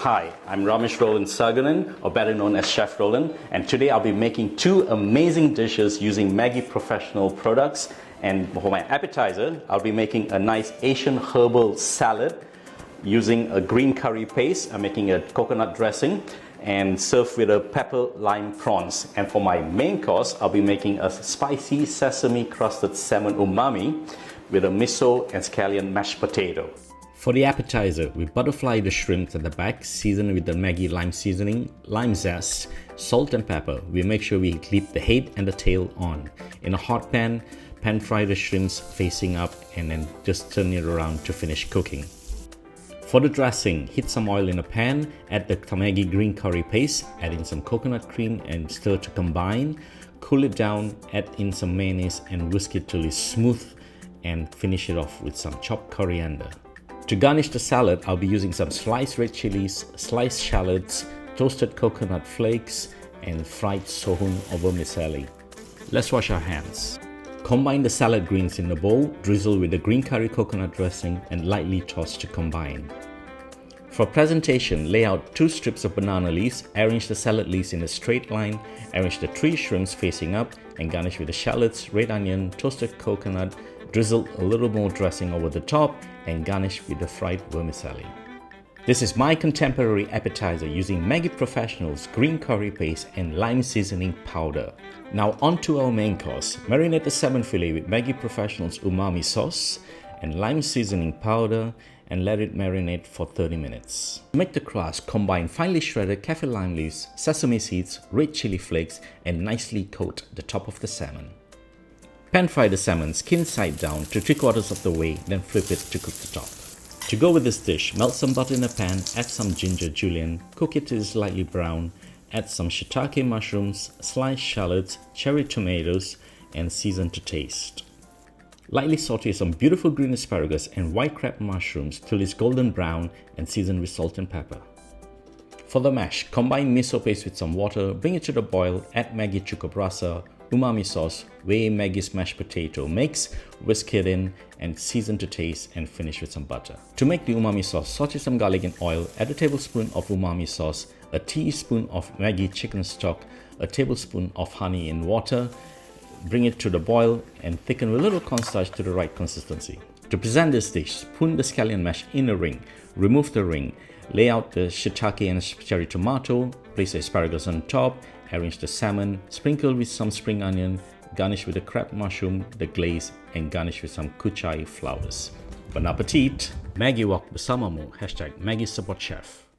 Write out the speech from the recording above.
Hi, I'm Ramesh Roland Sargunan, or better known as Chef Roland, and today I'll be making two amazing dishes using Maggi Professional products. And for my appetizer, I'll be making a nice Asian herbal salad using a green curry paste. I'm making a coconut dressing and served with a pepper lime prawns. And for my main course, I'll be making a spicy sesame crusted salmon umami with a miso and scallion mashed potato. For the appetizer, we butterfly the shrimps at the back, season with the Maggi lime seasoning, lime zest, salt and pepper. We make sure we keep the head and the tail on. In a hot pan, pan fry the shrimps facing up and then just turn it around to finish cooking. For the dressing, heat some oil in a pan, add the Maggi green curry paste, add in some coconut cream and stir to combine. Cool it down, add in some mayonnaise and whisk it till it's smooth and finish it off with some chopped coriander. To garnish the salad, I'll be using some sliced red chilies, sliced shallots, toasted coconut flakes, and fried sohun or vermicelli. Let's wash our hands. Combine the salad greens in the bowl, drizzle with the green curry coconut dressing, and lightly toss to combine. For presentation, lay out 2 strips of banana leaves, arrange the salad leaves in a straight line, arrange the 3 shrimps facing up, and garnish with the shallots, red onion, toasted coconut, drizzle a little more dressing over the top, and garnish with the fried vermicelli. This is my contemporary appetizer using Maggi Professional's green curry paste and lime seasoning powder. Now on to our main course. Marinate the salmon fillet with Maggi Professional's umami sauce and lime seasoning powder and let it marinate for 30 minutes. To make the crust, combine finely shredded kaffir lime leaves, sesame seeds, red chili flakes, and nicely coat the top of the salmon. Pan fry the salmon skin side down to 3/4 of the way, then flip it to cook the top. To go with this dish, melt some butter in a pan, add some ginger julienne, cook it till it's lightly brown, add some shiitake mushrooms, sliced shallots, cherry tomatoes, and season to taste. Lightly saute some beautiful green asparagus and white crab mushrooms till it's golden brown and season with salt and pepper. For the mash, combine miso paste with some water, bring it to the boil, add Maggi chukabrasa, umami sauce, weigh Maggi's mashed potato mix, whisk it in, and season to taste and finish with some butter. To make the umami sauce, saute some garlic in oil, add a tablespoon of umami sauce, a teaspoon of Maggi chicken stock, a tablespoon of honey in water, bring it to the boil, and thicken with a little cornstarch to the right consistency. To present this dish, spoon the scallion mash in a ring, remove the ring, lay out the shiitake and cherry tomato, place the asparagus on top, arrange the salmon, sprinkle with some spring onion, garnish with the crab mushroom, the glaze, and garnish with some kuchai flowers. Bon appetit! Maggi Walk Bersamamu, #Maggi Support Chef.